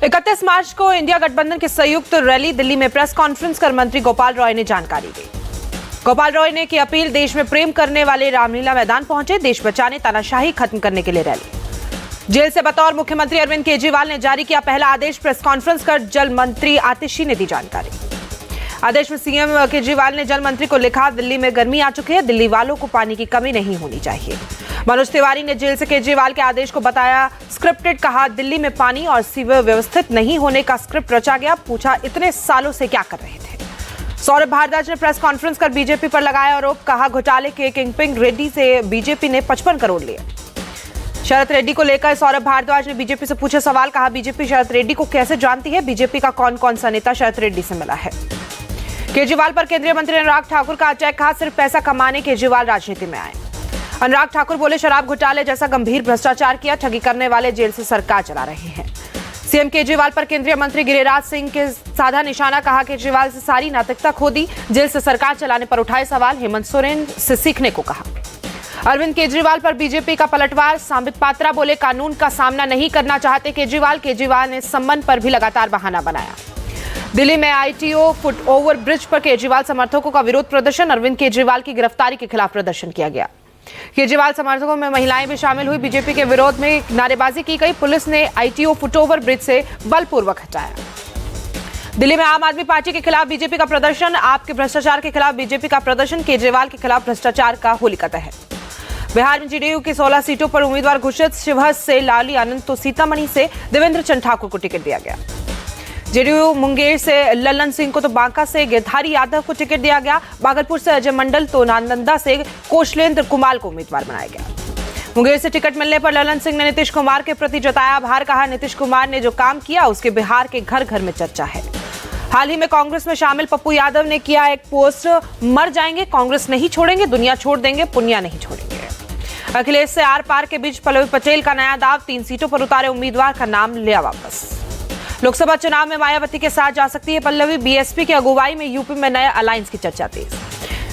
31 मार्च को इंडिया गठबंधन की संयुक्त रैली दिल्ली में प्रेस कॉन्फ्रेंस कर मंत्री गोपाल रॉय ने जानकारी दी। गोपाल रॉय ने की अपील, देश में प्रेम करने वाले रामलीला मैदान पहुंचे, देश बचाने, तानाशाही खत्म करने के लिए रैली। जेल से बतौर मुख्यमंत्री अरविंद केजरीवाल ने जारी किया पहला आदेश, प्रेस कॉन्फ्रेंस कर जल मंत्री आतिशी ने दी जानकारी। आदेश में सीएम केजरीवाल ने जल मंत्री को लिखा, दिल्ली में गर्मी आ चुकी है, दिल्ली वालों को पानी की कमी नहीं होनी चाहिए। मनोज तिवारी ने जेल से केजरीवाल के आदेश को बताया स्क्रिप्टेड, कहा दिल्ली में पानी और सीवर व्यवस्थित नहीं होने का स्क्रिप्ट रचा गया, पूछा इतने सालों से क्या कर रहे थे। सौरभ भारद्वाज ने प्रेस कॉन्फ्रेंस कर बीजेपी पर लगाया आरोप, कहा घोटाले के किंगपिन रेड्डी से बीजेपी ने 55 करोड़ लिए। शरद रेड्डी को लेकर सौरभ भारद्वाज ने बीजेपी से पूछे सवाल, कहा बीजेपी शरद रेड्डी को कैसे जानती है, बीजेपी का कौन कौन सा नेता शरद रेड्डी से मिला है। केजरीवाल पर केंद्रीय मंत्री अनुराग ठाकुर का अटैक, कहा सिर्फ पैसा कमाने केजरीवाल राजनीति में आए। अनुराग ठाकुर बोले शराब घोटाले जैसा गंभीर भ्रष्टाचार किया, ठगी करने वाले जेल से सरकार चला रहे हैं। सीएम केजरीवाल पर केंद्रीय मंत्री गिरिराज सिंह के साधा निशाना, कहा केजरीवाल से सारी नैतिकता खो दी, जेल से सरकार चलाने पर उठाए सवाल, हेमंत सोरेन से सीखने को कहा। अरविंद केजरीवाल पर बीजेपी का पलटवार, संबित पात्रा बोले कानून का सामना नहीं करना चाहते केजरीवाल ने सम्मान पर भी लगातार बहाना बनाया। दिल्ली में आईटीओ फुट ओवर ब्रिज पर केजरीवाल समर्थकों का विरोध प्रदर्शन, अरविंद केजरीवाल की गिरफ्तारी के खिलाफ प्रदर्शन किया गया। केजरीवाल समर्थकों में महिलाएं भी शामिल हुई, बीजेपी के विरोध में नारेबाजी की गई, पुलिस ने आईटीओ फुट ओवर ब्रिज से बलपूर्वक हटाया। दिल्ली में आम आदमी पार्टी के खिलाफ बीजेपी का प्रदर्शन, आपके भ्रष्टाचार के खिलाफ बीजेपी का प्रदर्शन, केजरीवाल के खिलाफ भ्रष्टाचार का होलिका दहन। बिहार में जेडीयू की 16 सीटों पर उम्मीदवार घोषित, शिवहर से लाली आनंद तो सीतामढ़ी से देवेंद्र चंद ठाकुर को टिकट दिया गया। जेडीयू मुंगेर से ललन सिंह को तो बांका से गिरधारी यादव को टिकट दिया गया। भागलपुर से अजय मंडल तो नालंदा से कौशलेंद्र कुमार को उम्मीदवार बनाया गया। मुंगेर से टिकट मिलने पर ललन सिंह ने नीतीश कुमार के प्रति जताया आभार, कहा नीतीश कुमार ने जो काम किया उसके बिहार के घर घर में चर्चा है। हाल ही में कांग्रेस में शामिल पप्पू यादव ने किया एक पोस्ट, मर जाएंगे कांग्रेस नहीं छोड़ेंगे, दुनिया छोड़ देंगे पुनिया नहीं छोड़ेंगे। अखिलेश से आर पार के बीच पल्लवी पटेल का नया दाव, 3 सीटों पर उतारे उम्मीदवार का नाम लिया वापस। लोकसभा चुनाव में मायावती के साथ जा सकती है पल्लवी, बीएसपी की अगुवाई में यूपी में नए अलायंस की चर्चा तेज।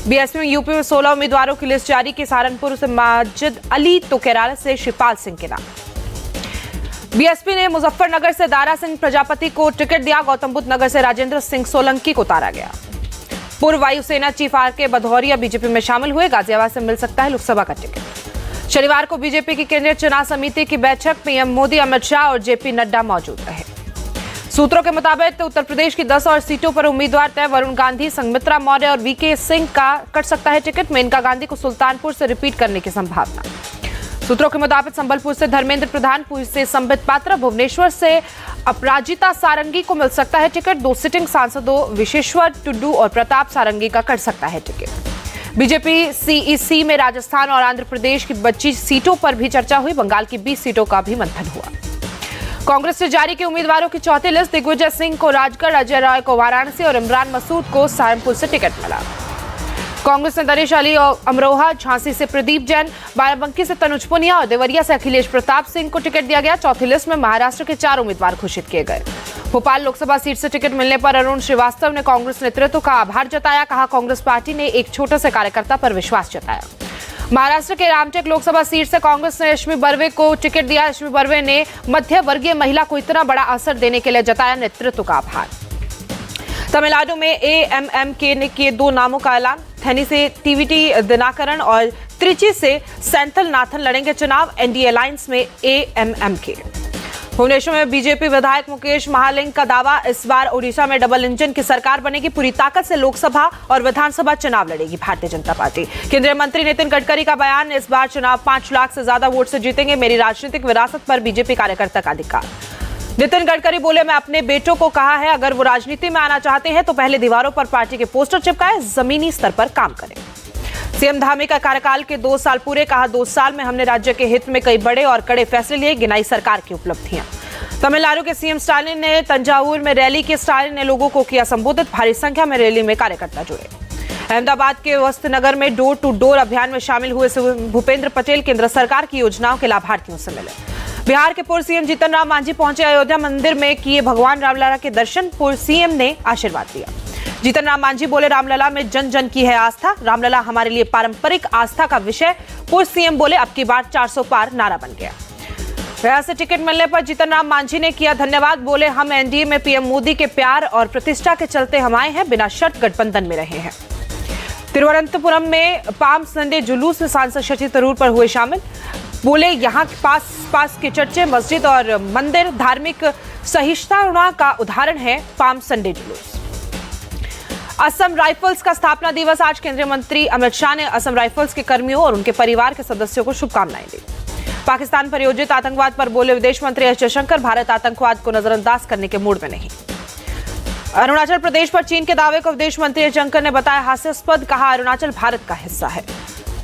बीएसपी में यूपी में 16 उम्मीदवारों की लिस्ट जारी की, सहारनपुर से माजिद अली तो केरल से शिवपाल सिंह के नाम। बीएसपी ने मुजफ्फरनगर से दारा सिंह प्रजापति को टिकट दिया, गौतम बुद्ध नगर से राजेंद्र सिंह सोलंकी को उतारा गया। पूर्व वायुसेना चीफ आर.के. भदौरिया बीजेपी में शामिल हुए, गाजियाबाद से मिल सकता है लोकसभा का टिकट। शनिवार को बीजेपी की केंद्रीय चुनाव समिति की बैठक, पीएम मोदी, अमित शाह और जेपी नड्डा मौजूद रहे। सूत्रों के मुताबिक उत्तर प्रदेश की 10 और सीटों पर उम्मीदवार तय, वरुण गांधी, संघमित्रा मौर्य और वीके सिंह का कट सकता है टिकट, मेनका गांधी को सुल्तानपुर से रिपीट करने की संभावना। सूत्रों के मुताबिक संबलपुर से धर्मेंद्र प्रधान, पुरी से संबित पात्रा, भुवनेश्वर से अपराजिता सारंगी को मिल सकता है टिकट। 2 सिटिंग सांसदों विशेश्वर टुडू और प्रताप सारंगी का कट सकता है टिकट। बीजेपी सीईसी में राजस्थान और आंध्र प्रदेश की 25 सीटों पर भी चर्चा हुई, बंगाल की 20 सीटों का भी मंथन हुआ। कांग्रेस से जारी की उम्मीदवारों की चौथी लिस्ट, दिग्विजय सिंह को राजगढ़, अजय राय को वाराणसी और इमरान मसूद को सहारनपुर से टिकट मिला। कांग्रेस ने नरेश अली और अमरोहा, झांसी से प्रदीप जैन, बाराबंकी से तनुज पुनिया और देवरिया से अखिलेश प्रताप सिंह को टिकट दिया गया। चौथी लिस्ट में महाराष्ट्र के 4 उम्मीदवार घोषित किए गए। भोपाल लोकसभा सीट से टिकट मिलने पर अरुण श्रीवास्तव ने कांग्रेस नेतृत्व का आभार जताया, कहा कांग्रेस पार्टी ने एक छोटे से कार्यकर्ता पर विश्वास जताया। महाराष्ट्र के रामटेक लोकसभा सीट से कांग्रेस ने रश्मि बर्वे को टिकट दिया। रश्मि बर्वे ने मध्य वर्गीय महिला को इतना बड़ा असर देने के लिए जताया नेतृत्व का आभार। तमिलनाडु में एएमएमके ने किए 2 नामों का ऐलान, थेनी से टीवीटी दिनाकरण और त्रिची से सेंथिल नाथन लड़ेंगे चुनाव, एनडीए अलायंस में एएमएमके। भुवनेश्वर में बीजेपी विधायक मुकेश महालिंग का दावा, इस बार ओडिशा में डबल इंजन की सरकार बनेगी, पूरी ताकत से लोकसभा और विधानसभा चुनाव लड़ेगी भारतीय जनता पार्टी। केंद्रीय मंत्री नितिन गडकरी का बयान, इस बार चुनाव 5 लाख से ज्यादा वोट से जीतेंगे, मेरी राजनीतिक विरासत पर बीजेपी कार्यकर्ता का अधिकार। नितिन गडकरी बोले, मैं अपने बेटों को कहा है अगर वो राजनीति में आना चाहते हैं तो पहले दीवारों पर पार्टी के पोस्टर चिपकाएं, जमीनी स्तर पर काम करें। सीएम धामी का कार्यकाल के 2 साल पूरे, कहा 2 साल में हमने राज्य के हित में कई बड़े और कड़े फैसले लिए, गिनाई सरकार की उपलब्धियां। तमिलनाडु के सीएम स्टालिन ने तंजावुर में रैली की, स्टालिन ने लोगों को किया संबोधित, भारी संख्या में रैली में कार्यकर्ता जुड़े। अहमदाबाद के वस्त्रनगर में डोर टू डोर अभियान में शामिल हुए भूपेंद्र पटेल केंद्र सरकार की योजनाओं के लाभार्थियों से मिले। बिहार के पूर्व सीएम जीतन राम मांझी पहुंचे अयोध्या मंदिर में, किए भगवान रामलला के दर्शन, पूर्व सीएम ने आशीर्वाद दिया। जीतन राम मांझी बोले, रामलला में जन जन की है आस्था, रामलला हमारे लिए पारंपरिक आस्था का विषय। पूर्व सीएम बोले, अब की बार 400 पार नारा बन गया। गया से टिकट मिलने पर जीतन राम मांझी ने किया धन्यवाद। बोले, हम एनडीए में पीएम मोदी के प्यार और प्रतिष्ठा के चलते हम आए हैं, बिना शर्त गठबंधन में रहे हैं। तिरुवनंतपुरम में पाम संडे जुलूस में सांसद शशि तरूर पर हुए शामिल। बोले, यहाँ पास के चर्चे, मस्जिद और मंदिर धार्मिक सहिष्णुता का उदाहरण है पाम संडे जुलूस। असम राइफल्स का स्थापना दिवस आज केंद्रीय मंत्री अमित शाह ने असम राइफल्स के कर्मियों और उनके परिवार के सदस्यों को शुभकामनाएं दी। पाकिस्तान पर आयोजित आतंकवाद पर बोले विदेश मंत्री एस जयशंकर, भारत आतंकवाद को नजरअंदाज करने के मूड में नहीं। अरुणाचल प्रदेश पर चीन के दावे को विदेश मंत्री एस जयशंकर ने बताया हास्यास्पद, कहा अरुणाचल भारत का हिस्सा है।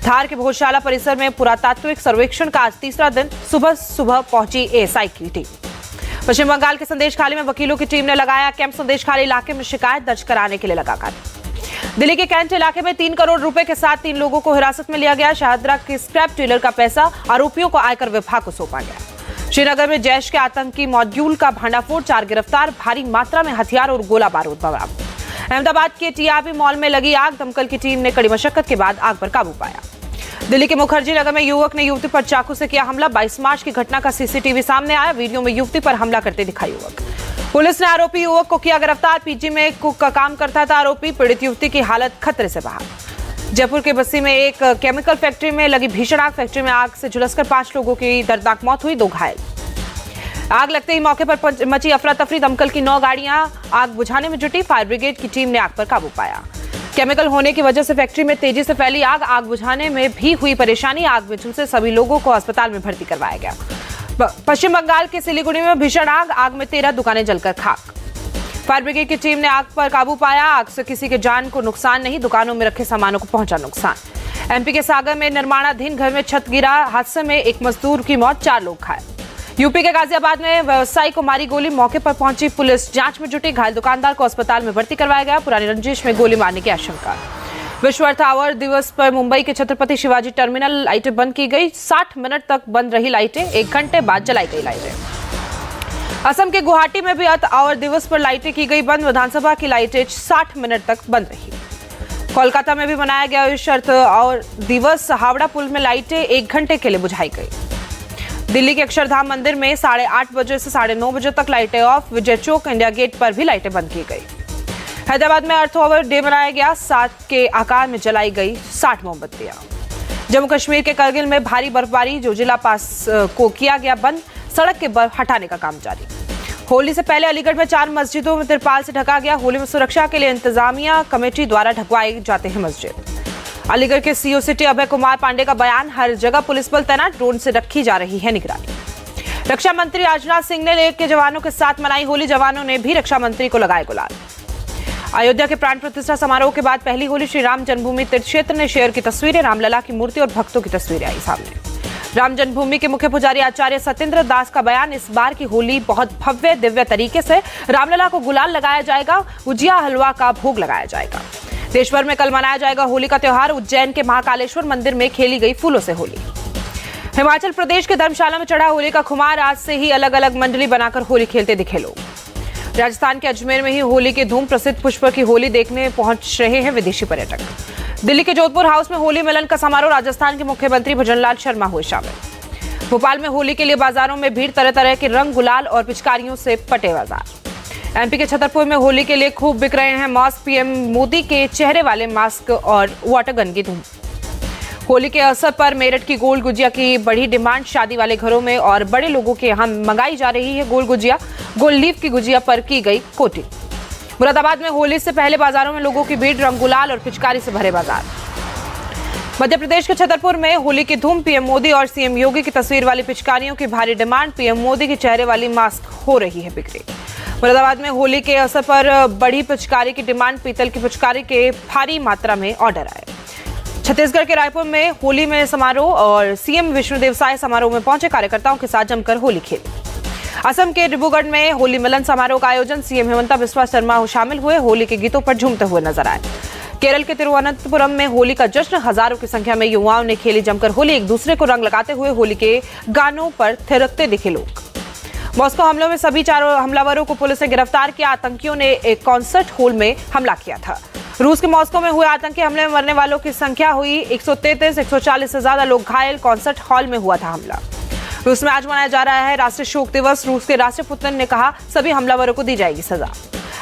धार के भोजशाला परिसर में पुरातात्विक सर्वेक्षण का आज तीसरा दिन सुबह पहुंची एएसआई की टीम। पश्चिम बंगाल के संदेशखाली में वकीलों की टीम ने लगाया कैंप। संदेशखाली इलाके में शिकायत दर्ज कराने के लिए लगा कार्य। दिल्ली के कैंट इलाके में 3 करोड़ रुपए के साथ 3 लोगों को हिरासत में लिया गया। शाहदरा के स्क्रैप डीलर का पैसा आरोपियों को आयकर विभाग को सौंपा गया। श्रीनगर में जैश के आतंकी मॉड्यूल का भांडाफोड़, 4 गिरफ्तार, भारी मात्रा में हथियार और गोला बारूद बरामद। अहमदाबाद के टीआरपी मॉल में लगी आग, दमकल की टीम ने कड़ी मशक्कत के बाद आग पर काबू पाया। दिल्ली के मुखर्जी नगर में युवक ने युवती पर चाकू से किया हमला। 22 मार्च की घटना का सीसीटीवी सामने आया। वीडियो में युवती पर हमला करते दिखा युवक। पुलिस ने आरोपी युवक को किया गिरफ्तार। पीजी में कुक का काम करता था आरोपी। पीड़ित युवती की हालत खतरे से बाहर। जयपुर के बस्सी में एक केमिकल फैक्ट्री में लगी भीषण आग। फैक्ट्री में आग से झुलसकर 5 लोगों की दर्दनाक मौत हुई, 2 घायल। आग लगते ही मौके पर मची अफरा तफरी। दमकल की 9 गाड़ियां आग बुझाने में जुटी। फायर ब्रिगेड की टीम ने आग पर काबू पाया। केमिकल होने की वजह से फैक्ट्री में तेजी से फैली आग बुझाने में भी हुई परेशानी। आग में झुलसे सभी लोगों को अस्पताल में भर्ती करवाया गया। पश्चिम बंगाल के सिलीगुड़ी में भीषण आग में 13 दुकानें जलकर खाक। फायर ब्रिगेड की टीम ने आग पर काबू पाया। आग से किसी के जान को नुकसान नहीं, दुकानों में रखे सामानों को पहुंचा नुकसान। एमपी के सागर में निर्माणाधीन घर में छत गिरा। हादसे में एक मजदूर की मौत, 4 लोग घायल। यूपी के गाजियाबाद में व्यवसायी को मारी गोली। मौके पर पहुंची पुलिस जांच में जुटी। घायल दुकानदार को अस्पताल में भर्ती करवाया गया। पुरानी रंजिश में गोली मारने की आशंका। विश्व अर्थ आवर दिवस पर मुंबई के छत्रपति शिवाजी टर्मिनल लाइटें बंद की गई। 60 मिनट तक बंद रही लाइटें, 1 घंटे बाद जलाई गई लाइटें। असम के गुवाहाटी में भी अर्थ आवर दिवस पर लाइटें की गई बंद। विधानसभा की लाइटें 60 मिनट तक बंद रही। कोलकाता में भी मनाया गया विश्व अर्थ आवर दिवस। हावड़ा पुल में लाइटें 1 घंटे के लिए बुझाई गई। दिल्ली के अक्षरधाम मंदिर में 8:30 बजे से 9:30 बजे तक लाइटें off. Vijay Chowk, India gate पर भी लाइटें बंद की गई। हैदराबाद में अर्थ आवर डे मनाया गया। 7 के आकार में जलाई गई 60 मोमबत्तियां। जम्मू कश्मीर के करगिल में भारी बर्फबारी, जो जिला पास को किया गया बंद। सड़क के बर्फ हटाने का काम जारी। होली से पहले अलीगढ़ में 4 मस्जिदों में तिरपाल से ढका गया। होली में सुरक्षा के लिए इंतजामिया कमेटी द्वारा ढकवाए जाते हैं मस्जिद। अलीगढ़ के सीओ सिटी अभय कुमार पांडे का बयान, हर जगह पुलिस बल तैनात, ड्रोन से रखी जा रही है निगरानी। रक्षा मंत्री राजनाथ सिंह ने लेक के जवानों के साथ मनाई होली। जवानों ने भी रक्षा मंत्री को लगाए गुलाल। अयोध्या के प्राण प्रतिष्ठा समारोह के बाद पहली होली श्री राम जन्मभूमि तीर्थ क्षेत्र ने शेयर की तस्वीरें। रामलला की मूर्ति और भक्तों की तस्वीरें आई सामने। राम जन्मभूमि के मुख्य पुजारी आचार्य सत्येंद्र दास का बयान, इस बार की होली बहुत भव्य दिव्य तरीके से रामलला को गुलाल लगाया जाएगा। गुजिया हलवा का भोग लगाया जाएगा। देश भर में कल मनाया जाएगा होली का त्योहार। उज्जैन के महाकालेश्वर मंदिर में खेली गई फूलों से होली। हिमाचल प्रदेश के धर्मशाला में चढ़ा होली का खुमार। आज से ही अलग अलग मंडली बनाकर होली खेलते दिखे लोग। राजस्थान के अजमेर में ही होली की धूम। प्रसिद्ध पुष्कर की होली देखने पहुंच रहे हैं विदेशी पर्यटक। दिल्ली के जोधपुर हाउस में होली मिलन का समारोह। राजस्थान के मुख्यमंत्री भजनलाल शर्मा हुए शामिल। भोपाल में होली के लिए बाजारों में भीड़। तरह तरह के रंग, गुलाल और पिचकारियों से पटे बाजार। एमपी के छतरपुर में होली के लिए खूब बिक रहे हैं मास्क। पीएम मोदी के चेहरे वाले मास्क और वाटर गन की धूम। होली के अवसर पर मेरठ की गोल गुजिया की बड़ी डिमांड। शादी वाले घरों में और बड़े लोगों के यहाँ मंगाई जा रही है गोल गुजिया। गोल लीफ की गुजिया पर की गई कोटिंग। मुरादाबाद में होली से पहले बाजारों में लोगों की भीड़। रंग, गुलाल और पिचकारी से भरे बाजार। मध्य प्रदेश के छतरपुर में होली की धूम। पीएम मोदी और सीएम योगी की तस्वीर वाली पिचकारियों की भारी डिमांड। पीएम मोदी के चेहरे वाली मास्क हो रही है बिक्री। मुरादाबाद में होली के अवसर पर बड़ी पिचकारी की डिमांड। पीतल की पिचकारी के भारी मात्रा में ऑर्डर आए। छत्तीसगढ़ के रायपुर में होली में समारोह और सीएम विष्णुदेव साय समारोह में पहुंचे। कार्यकर्ताओं के साथ जमकर होली खेली। असम के डिब्रूगढ़ में होली मिलन समारोह का आयोजन। सीएम हेमंता बिस्वा शर्मा शामिल हुए। होली के गीतों पर झूमते हुए नजर आए। केरल के तिरुवनंतपुरम में होली का जश्न। हजारों की संख्या में युवाओं ने खेली जमकर होली। एक दूसरे को रंग लगाते हुए होली के गानों पर थिरकते दिखे लोग। मॉस्को हमलों में सभी 4 हमलावरों को पुलिस ने गिरफ्तार किया। आतंकियों ने एक कॉन्सर्ट हॉल में हमला किया था। रूस के मॉस्को में हुए आतंकी हमले में मरने वालों की संख्या हुई 133। 140 से ज्यादा लोग घायल। कॉन्सर्ट हॉल में हुआ था हमला। रूस में आज मनाया जा रहा है राष्ट्रीय शोक दिवस। रूस के राष्ट्रपुत्र ने कहा सभी हमलावरों को दी जाएगी सजा।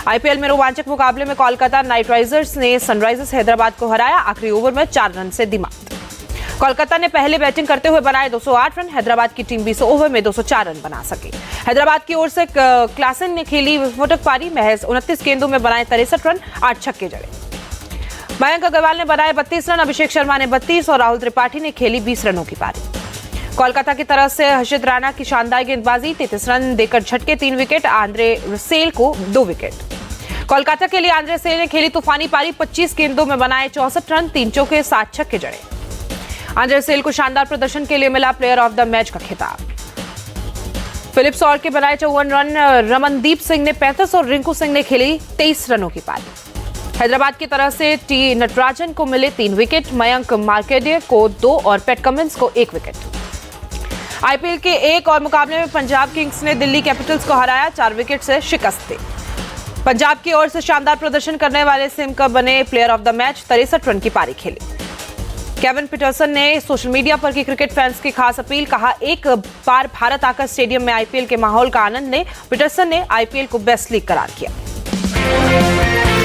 आईपीएल में रोमांचक मुकाबले में कोलकाता नाइट राइडर्स ने सनराइजर्स हैदराबाद को हराया। आखिरी ओवर में 4 रन से दिमाग। कोलकाता ने पहले बैटिंग करते हुए बनाए 208 रन। हैदराबाद की टीम 20 ओवर में 204 रन बना सकी। हैदराबाद की ओर से क्लासन ने खेली विस्फोटक पारी। महज 29 गेंदों में बनाए 63 रन, 8 छक्के जड़े। मयंक अग्रवाल ने बनाए 32 रन। अभिषेक शर्मा ने 32 और राहुल त्रिपाठी ने खेली 20 रनों की पारी। कोलकाता की तरफ से हर्षित राणा की शानदार गेंदबाजी, 33 रन देकर झटके 3 विकेट। आंद्रे रसेल को 2 विकेट। कोलकाता के लिए आंद्रे रसेल ने खेली तूफानी पारी। 25 गेंदों में बनाए 64 रन, 3 चौके, 7 छक्के जड़े। आंद्रे रसेल को शानदार प्रदर्शन के लिए मिला प्लेयर ऑफ द मैच का खिताब। फिलिप सॉल्ट के बनाए 54 रन। रमनदीप सिंह ने 35 और रिंकू सिंह ने खेली 23 रनों की पारी। हैदराबाद की तरफ से टी नटराजन को मिले 3 विकेट। मयंक मार्केडियर को 2 और पैट कमिंस को 1 विकेट। आईपीएल के एक और मुकाबले में पंजाब किंग्स ने दिल्ली कैपिटल्स को हराया। 4 विकेट से शिकस्त दी। पंजाब की ओर से शानदार प्रदर्शन करने वाले सिम कप बने player of the match. 63 run की पारी खेली। केविन पीटरसन ने सोशल मीडिया पर की क्रिकेट फैंस की खास अपील। कहा एक बार भारत आकर स्टेडियम में आईपीएल के माहौल का आनंद ने। पीटरसन ने आईपीएल को बेस्ट लीग करार किया।